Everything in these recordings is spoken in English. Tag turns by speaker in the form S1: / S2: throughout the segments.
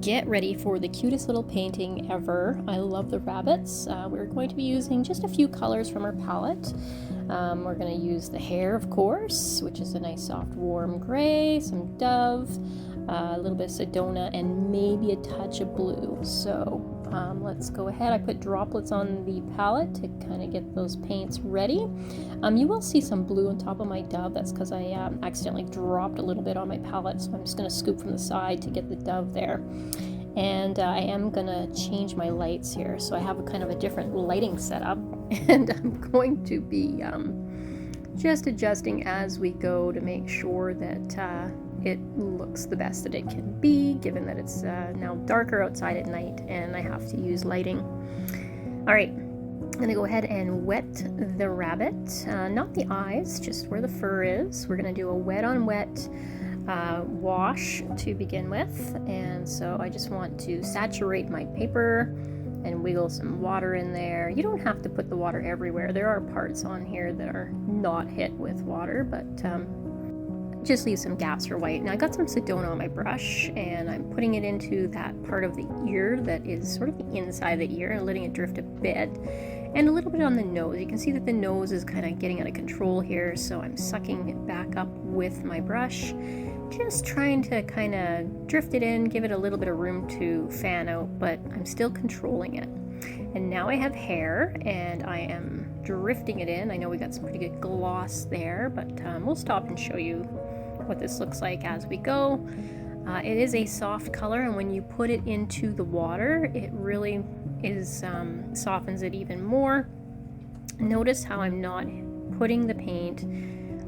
S1: get ready for the cutest little painting ever. I love the rabbits. We're going to be using just a few colors from our palette. We're going to use the hair, of course, which is a nice soft warm gray, some dove, a little bit of Sedona, and maybe a touch of blue. So let's go ahead. I put droplets on the palette to kind of get those paints ready. You will see some blue on top of my dove. That's because I accidentally dropped a little bit on my palette, so I'm just going to scoop from the side to get the dove there. And I am going to change my lights here, so I have a kind of a different lighting setup, and I'm going to be just adjusting as we go to make sure that it looks the best that it can be, given that it's now darker outside at night and I have to use lighting. All right, I'm gonna go ahead and wet the rabbit, not the eyes, just where the fur is. We're gonna do a wet on wet wash to begin with, and so I just want to saturate my paper and wiggle some water in there. You don't have to put the water everywhere. There are parts on here that are not hit with water, but just leave some gaps for white. Now I got some Sedona on my brush, and I'm putting it into that part of the ear that is sort of the inside of the ear and letting it drift a bit, and a little bit on the nose. You can see that the nose is kind of getting out of control here, so I'm sucking it back up with my brush, just trying to kind of drift it in, give it a little bit of room to fan out, but I'm still controlling it. And now I have hair, and I am drifting it in. I know we got some pretty good gloss there, but we'll stop and show you what this looks like as we go. It is a soft color, and when you put it into the water, it really is softens it even more. Notice how I'm not putting the paint,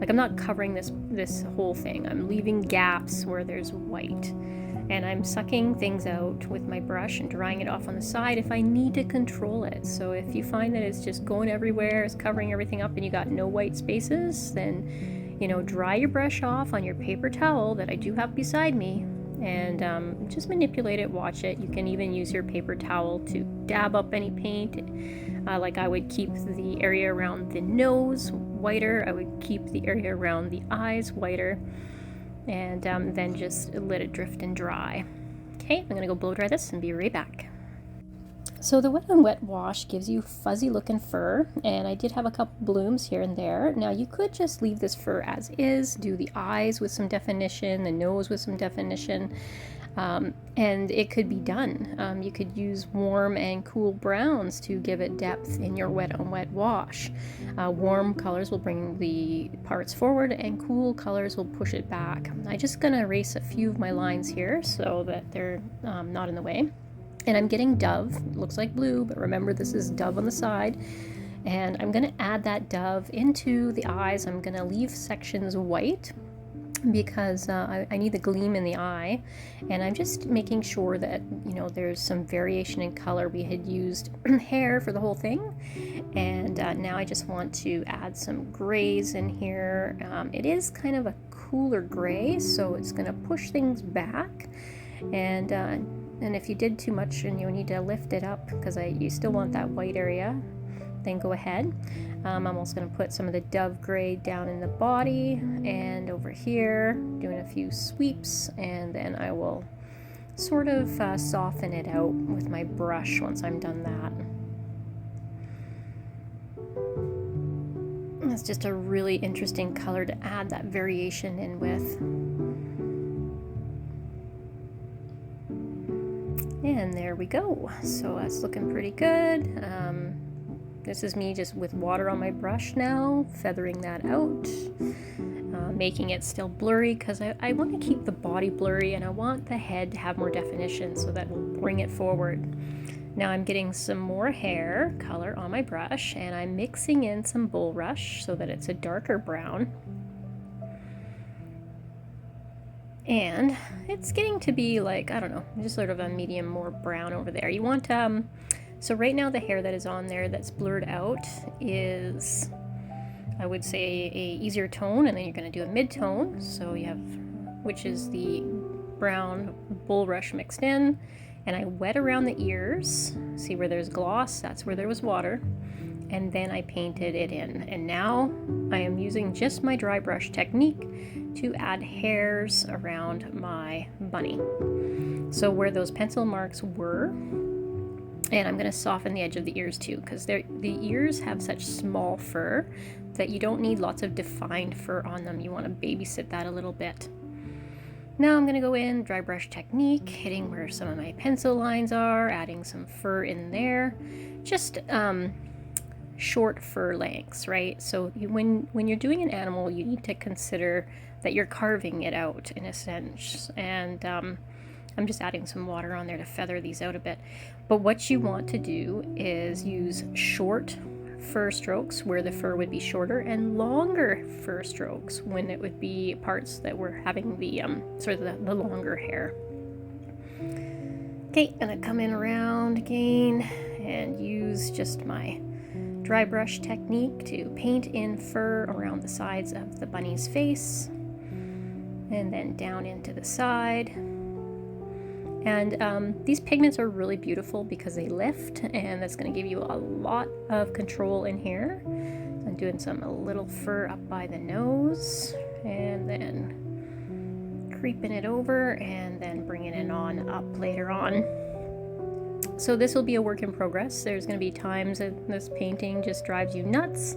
S1: like I'm not covering this whole thing. I'm leaving gaps where there's white, and I'm sucking things out with my brush and drying it off on the side if I need to control it. So if you find that it's just going everywhere, it's covering everything up, and you got no white spaces, then dry your brush off on your paper towel that I do have beside me, and just manipulate it, watch it. You can even use your paper towel to dab up any paint. Like I would keep the area around the nose whiter, I would keep the area around the eyes whiter, and then just let it drift and dry. Okay, I'm gonna go blow dry this and be right back. So the wet on wet wash gives you fuzzy looking fur, and I did have a couple blooms here and there. Now you could just leave this fur as is, do the eyes with some definition, the nose with some definition, and it could be done. You could use warm and cool browns to give it depth in your wet on wet wash. Warm colors will bring the parts forward, and cool colors will push it back. I'm just gonna erase a few of my lines here so that they're not in the way. And I'm getting dove. It looks like blue, but remember this is dove on the side. And I'm going to add that dove into the eyes. I'm going to leave sections white because I need the gleam in the eye. And I'm just making sure that, there's some variation in color. We had used hair for the whole thing. And now I just want to add some grays in here. It is kind of a cooler gray, so it's going to push things back. And if you did too much and you need to lift it up, because you still want that white area, then go ahead. I'm also going to put some of the dove gray down in the body and over here, doing a few sweeps, and then I will sort of soften it out with my brush once I'm done that. It's just a really interesting color to add that variation in with. And there we go. So that's looking pretty good. This is me just with water on my brush now, feathering that out, making it still blurry because I want to keep the body blurry, and I want the head to have more definition, so that will bring it forward. Now I'm getting some more hair color on my brush, and I'm mixing in some bulrush so that it's a darker brown. And it's getting to be like, I don't know, just sort of a medium more brown over there. You want, so right now the hair that is on there that's blurred out is, I would say, a easier tone, and then you're going to do a mid-tone. So you have, which is the brown bulrush mixed in, and I wet around the ears. See where there's gloss? That's where there was water. and then I painted it in. And now I am using just my dry brush technique to add hairs around my bunny. So where those pencil marks were, and I'm going to soften the edge of the ears too, because the ears have such small fur that you don't need lots of defined fur on them. You want to babysit that a little bit. Now I'm going to go in, dry brush technique, hitting where some of my pencil lines are, adding some fur in there. Just short fur lengths, right? So when you're doing an animal, you need to consider that you're carving it out in a sense. And I'm just adding some water on there to feather these out a bit. But what you want to do is use short fur strokes where the fur would be shorter, and longer fur strokes when it would be parts that were having the sort of the longer hair. Okay, gonna come in around again and use just my dry brush technique to paint in fur around the sides of the bunny's face, and then down into the side. And these pigments are really beautiful because they lift, and that's going to give you a lot of control in here. I'm doing a little fur up by the nose, and then creeping it over, and then bringing it on up later on. So this will be a work in progress. There's going to be times that this painting just drives you nuts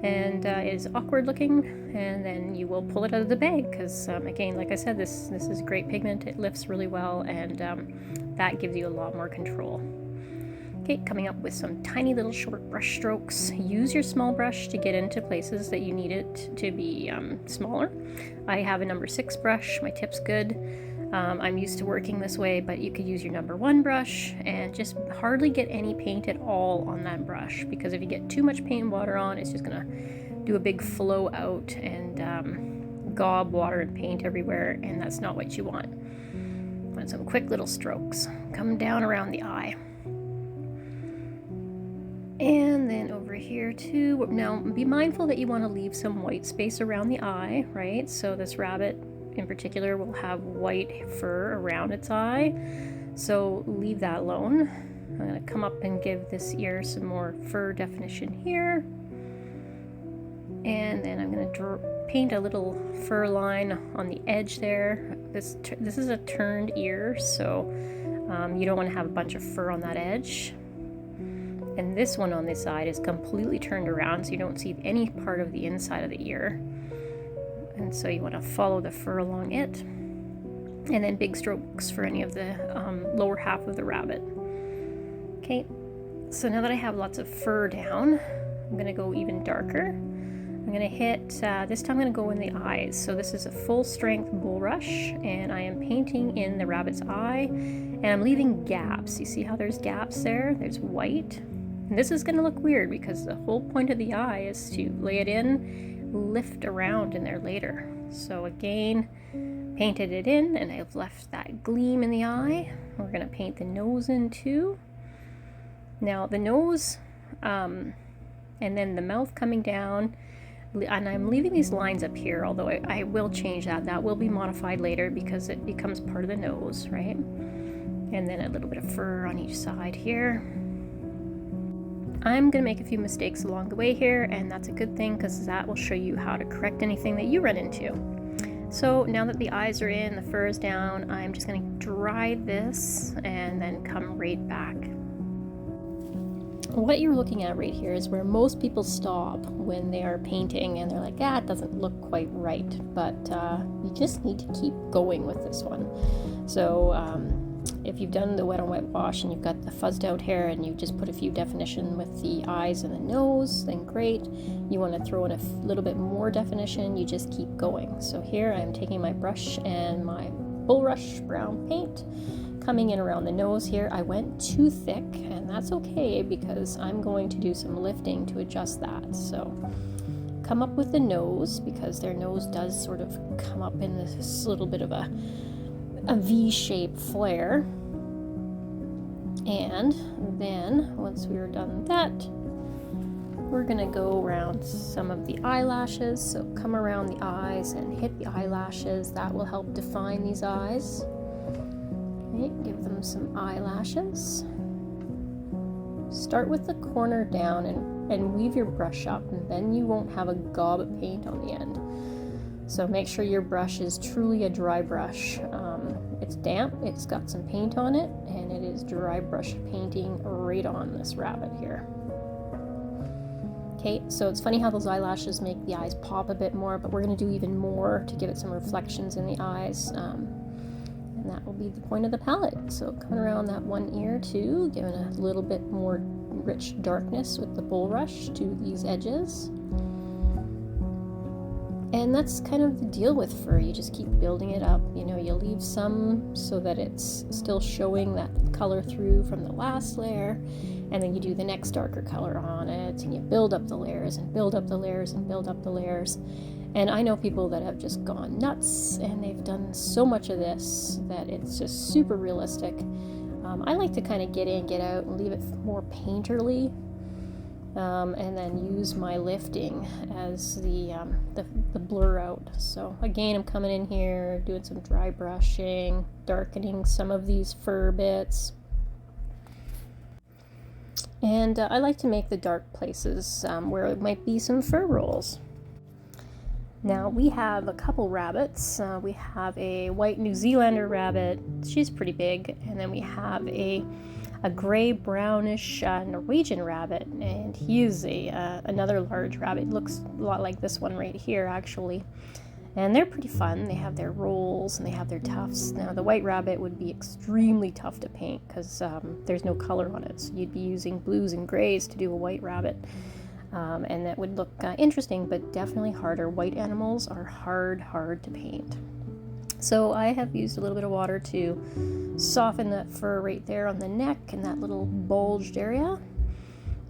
S1: and is awkward looking, and then you will pull it out of the bag because again, like I said, this is great pigment. It lifts really well, and that gives you a lot more control. Okay, coming up with some tiny little short brush strokes. Use your small brush to get into places that you need it to be smaller. I have a number 6 brush. My tip's good. I'm used to working this way, but you could use your number 1 brush and just hardly get any paint at all on that brush, because if you get too much paint and water on, it's just gonna do a big flow out and gob water and paint everywhere, and that's not what you want. Want some quick little strokes. Come down around the eye. And then over here too. Now be mindful that you want to leave some white space around the eye, right? So this rabbit in particular will have white fur around its eye, so leave that alone. I'm going to come up and give this ear some more fur definition here, and then I'm going to paint a little fur line on the edge there. This is a turned ear, so you don't want to have a bunch of fur on that edge. And this one on this side is completely turned around, so you don't see any part of the inside of the ear. And so you want to follow the fur along it, and then big strokes for any of the lower half of the rabbit. Okay, so now that I have lots of fur down, I'm going to go even darker. I'm going to hit, this time I'm going to go in the eyes. So this is a full strength bulrush, and I am painting in the rabbit's eye, and I'm leaving gaps. You see how there's gaps there? There's white. And this is going to look weird because the whole point of the eye is to lay it in, lift around in there later. So again, painted it in, and I've left that gleam in the eye. We're going to paint the nose in too. Now the nose, and then the mouth coming down, and I'm leaving these lines up here, although I will change that. That will be modified later because it becomes part of the nose, right? And then a little bit of fur on each side here. I'm going to make a few mistakes along the way here, and that's a good thing because that will show you how to correct anything that you run into. So now that the eyes are in, the fur is down, I'm just going to dry this and then come right back. What you're looking at right here is where most people stop when they are painting, and they're like, it doesn't look quite right, but you just need to keep going with this one. So if you've done the wet on wet wash and you've got the fuzzed out hair and you just put a few definition with the eyes and the nose, then great. You want to throw in a little bit more definition, you just keep going. So here I'm taking my brush and my bulrush brown paint, coming in around the nose here. I went too thick, and that's okay because I'm going to do some lifting to adjust that. So come up with the nose, because their nose does sort of come up in this little bit of a V-shaped flare. And then once we're done with that, we're gonna go around some of the eyelashes. So come around the eyes and hit the eyelashes. That will help define these eyes. Okay, give them some eyelashes. Start with the corner down and and weave your brush up, and then you won't have a gob of paint on the end. So make sure your brush is truly a dry brush. It's damp, it's got some paint on it, and it is dry brush painting right on this rabbit here. Okay, so it's funny how those eyelashes make the eyes pop a bit more, but we're going to do even more to give it some reflections in the eyes. And that will be the point of the palette. So coming around that one ear too, giving a little bit more rich darkness with the bulrush to these edges. And that's kind of the deal with fur. You just keep building it up. You know, you leave some so that it's still showing that color through from the last layer, and then you do the next darker color on it, and you build up the layers and build up the layers and build up the layers. And I know people that have just gone nuts, and they've done so much of this that it's just super realistic. I like to kind of get in, get out, and leave it more painterly. And then use my lifting as the blur out. So again, I'm coming in here, doing some dry brushing, darkening some of these fur bits. And I like to make the dark places where it might be some fur rolls. Now we have a couple rabbits. We have a white New Zealander rabbit. She's pretty big. And then we have a gray brownish Norwegian rabbit, and he is another large rabbit. Looks a lot like this one right here actually, and they're pretty fun. They have their rolls and they have their tufts. Now the white rabbit would be extremely tough to paint because there's no color on it, so you'd be using blues and grays to do a white rabbit, and that would look interesting, but definitely harder. White animals are hard to paint. So I have used a little bit of water to soften that fur right there on the neck and that little bulged area.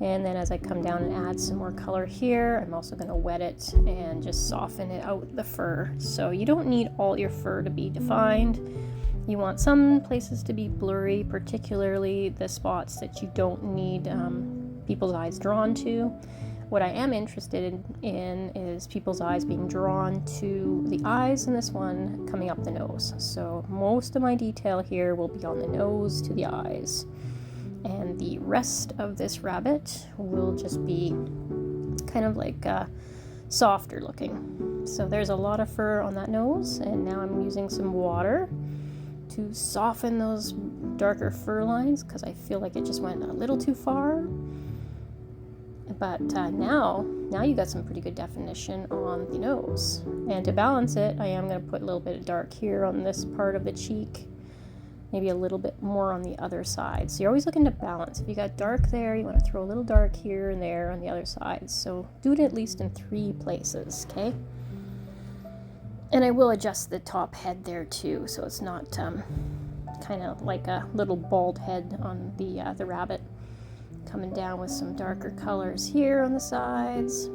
S1: And then as I come down and add some more color here, I'm also going to wet it and just soften it out the fur. So you don't need all your fur to be defined. You want some places to be blurry, particularly the spots that you don't need people's eyes drawn to. What I am interested in is people's eyes being drawn to the eyes in this one coming up the nose. So most of my detail here will be on the nose to the eyes. And the rest of this rabbit will just be kind of like softer looking. So there's a lot of fur on that nose, and now I'm using some water to soften those darker fur lines because I feel like it just went a little too far. But now you got some pretty good definition on the nose. And to balance it, I am going to put a little bit of dark here on this part of the cheek, maybe a little bit more on the other side. So you're always looking to balance. If you got dark there, you want to throw a little dark here and there on the other side. So do it at least in 3 places, okay? And I will adjust the top head there too, so it's not kind of like a little bald head on the rabbit. Coming down with some darker colors here on the sides.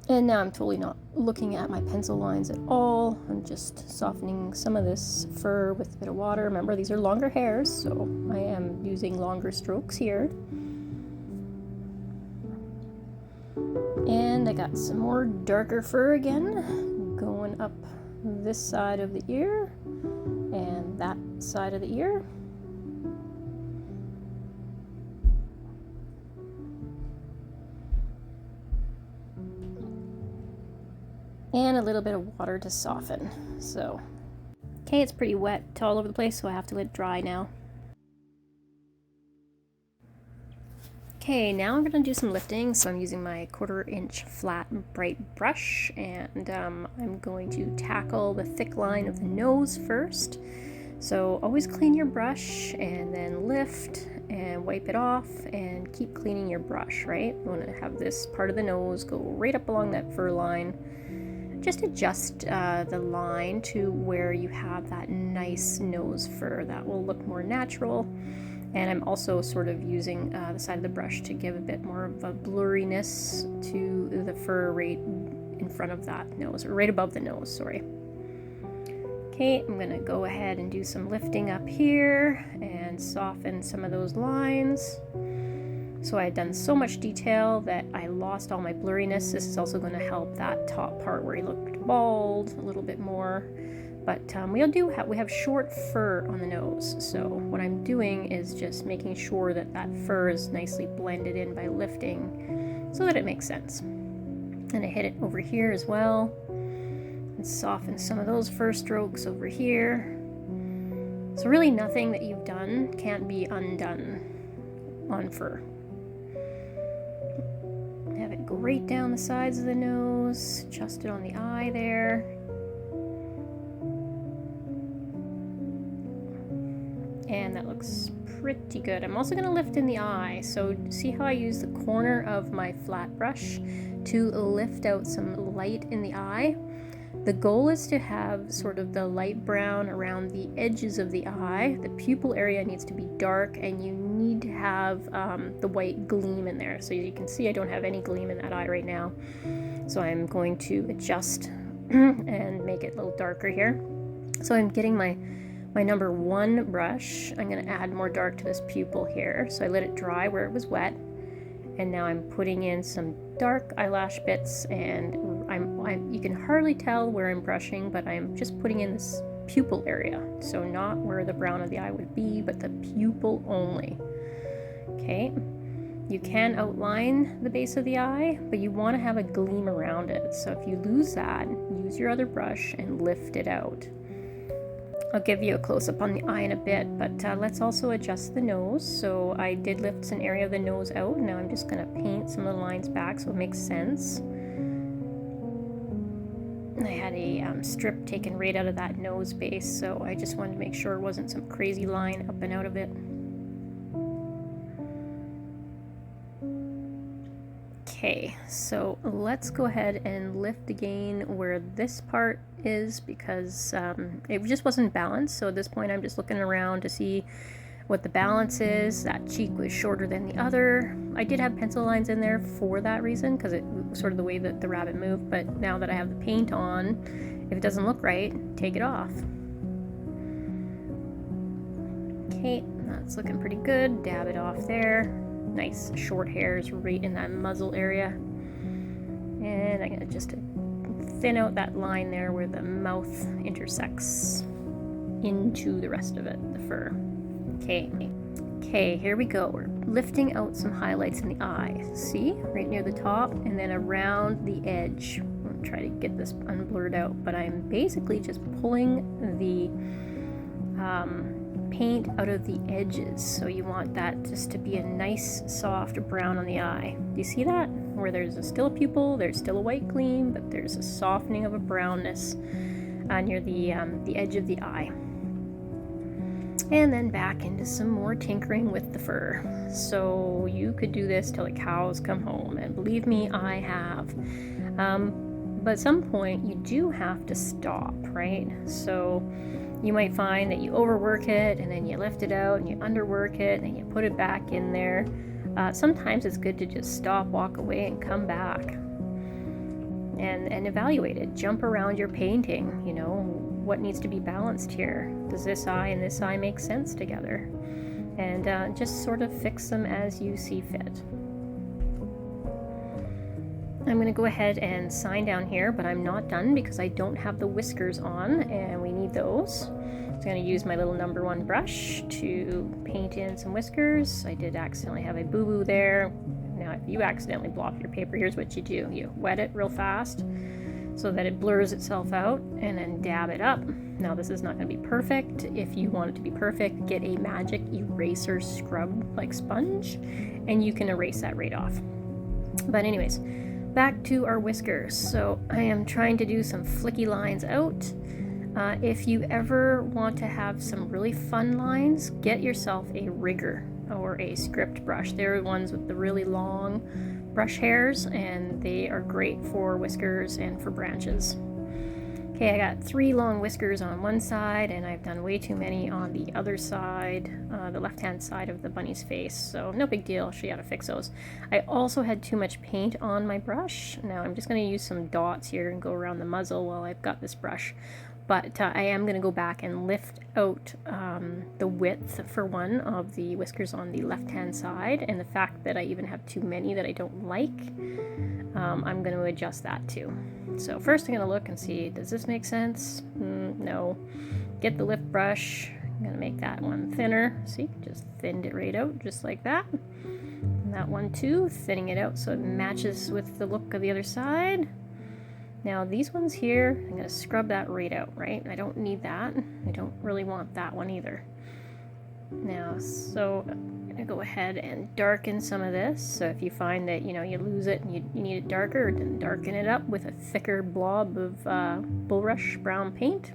S1: And now I'm totally not looking at my pencil lines at all. I'm just softening some of this fur with a bit of water. Remember, these are longer hairs, so I am using longer strokes here. And I got some more darker fur again, going up this side of the ear and that side of the ear. And a little bit of water to soften. So, okay, it's pretty wet all over the place, so I have to let it dry now. Okay, now I'm going to do some lifting. So I'm using my 1/4 inch flat bright brush, and I'm going to tackle the thick line of the nose first. So always clean your brush and then lift and wipe it off and keep cleaning your brush, right? You want to have this part of the nose go right up along that fur line. Just adjust the line to where you have that nice nose fur. That will look more natural. And I'm also sort of using the side of the brush to give a bit more of a blurriness to the fur right in front of that nose, or right above the nose, sorry. Okay, I'm gonna go ahead and do some lifting up here and soften some of those lines. So I had done so much detail that I lost all my blurriness. This is also going to help that top part where he looked bald a little bit more. But we have short fur on the nose, so what I'm doing is just making sure that that fur is nicely blended in by lifting so that it makes sense. And I hit it over here as well and soften some of those fur strokes over here. So really nothing that you've done can't be undone on fur. Have it go right down the sides of the nose, adjust it on the eye there. And that looks pretty good. I'm also going to lift in the eye. So see how I use the corner of my flat brush to lift out some light in the eye? The goal is to have sort of the light brown around the edges of the eye. The pupil area needs to be dark, and you need to have the white gleam in there. So you can see I don't have any gleam in that eye right now. So I'm going to adjust and make it a little darker here. So I'm getting my number 1 brush. I'm going to add more dark to this pupil here. So I let it dry where it was wet. And now I'm putting in some dark eyelash bits, and you can hardly tell where I'm brushing, but I'm just putting in this pupil area. So not where the brown of the eye would be, but the pupil only. Okay. You can outline the base of the eye, but you want to have a gleam around it. So if you lose that, use your other brush and lift it out. I'll give you a close-up on the eye in a bit, but let's also adjust the nose. So I did lift an area of the nose out. Now I'm just going to paint some of the lines back so it makes sense. I had a strip taken right out of that nose base, so I just wanted to make sure it wasn't some crazy line up and out of it. Okay, so let's go ahead and lift again where this part is, because it just wasn't balanced. So at this point I'm just looking around to see what the balance is. That cheek was shorter than the other. I did have pencil lines in there for that reason, because it was sort of the way that the rabbit moved, but now that I have the paint on, if it doesn't look right, take it off. Okay, that's looking pretty good. Dab it off there. Nice short hairs right in that muzzle area. And I'm gonna just thin out that line there where the mouth intersects into the rest of it, the fur. Okay, here we go. We're lifting out some highlights in the eye. See, right near the top, and then around the edge. I'm gonna try to get this unblurred out, but I'm basically just pulling the paint out of the edges. So you want that just to be a nice soft brown on the eye. Do you see that? Where there's still a pupil, there's still a white gleam, but there's a softening of a brownness near the edge of the eye. And then back into some more tinkering with the fur. So you could do this till the cows come home, and believe me, I have. But at some point you do have to stop, right? So you might find that you overwork it, and then you lift it out, and you underwork it, and then you put it back in there. Sometimes it's good to just stop, walk away, and come back and evaluate it. Jump around your painting. You know, what needs to be balanced here? Does this eye and this eye make sense together? And just sort of fix them as you see fit. I'm going to go ahead and sign down here, but I'm not done because I don't have the whiskers on, and we need those. So I'm going to use my little number 1 brush to paint in some whiskers. I did accidentally have a boo-boo there. Now if you accidentally block your paper, here's what you do. You wet it real fast so that it blurs itself out, and then dab it up. Now this is not going to be perfect. If you want it to be perfect, get a magic eraser scrub like sponge, and you can erase that right off. But anyways, back to our whiskers. So I am trying to do some flicky lines out. If you ever want to have some really fun lines, get yourself a rigger or a script brush. They're the ones with the really long brush hairs, and they are great for whiskers and for branches. Okay, I got 3 long whiskers on one side, and I've done way too many on the other side, the left-hand side of the bunny's face, so no big deal. I'll show you how to fix those. I also had too much paint on my brush. Now I'm just going to use some dots here and go around the muzzle while I've got this brush. But I am going to go back and lift out the width, for one, of the whiskers on the left-hand side, and the fact that I even have too many that I don't like, I'm going to adjust that too. So first I'm going to look and see, does this make sense? No. Get the lift brush. I'm going to make that one thinner. See, just thinned it right out, just like that. And that one too, thinning it out so it matches with the look of the other side. Now these ones here, I'm going to scrub that right out, right? I don't need that. I don't really want that one either. Now, so I'm going to go ahead and darken some of this. So if you find that, you lose it and you need it darker, then darken it up with a thicker blob of bulrush brown paint.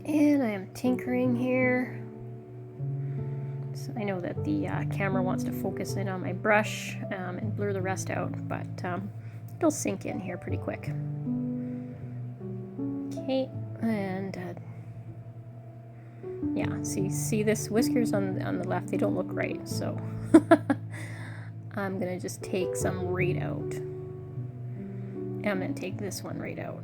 S1: And I am tinkering here. So I know that the camera wants to focus in on my brush and blur the rest out, but it'll sink in here pretty quick. Okay, and yeah, see this whiskers on the left, they don't look right, so I'm gonna just take some right out. And I'm gonna take this one right out.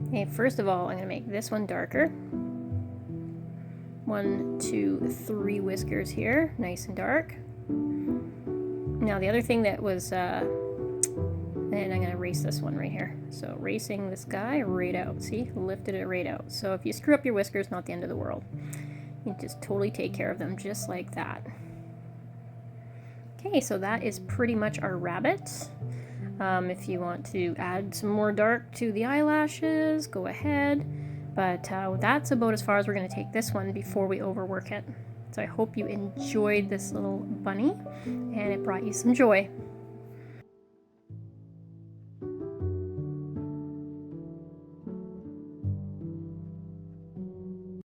S1: Okay, first of all, I'm gonna make this one darker. 1, 2, 3 whiskers here, nice and dark. Now the other thing that was, and I'm gonna erase this one right here. So erasing this guy right out, see, lifted it right out. So if you screw up your whiskers, not the end of the world. You just totally take care of them just like that. Okay, so that is pretty much our rabbit. If you want to add some more dark to the eyelashes, go ahead. But that's about as far as we're going to take this one before we overwork it. So I hope you enjoyed this little bunny and it brought you some joy.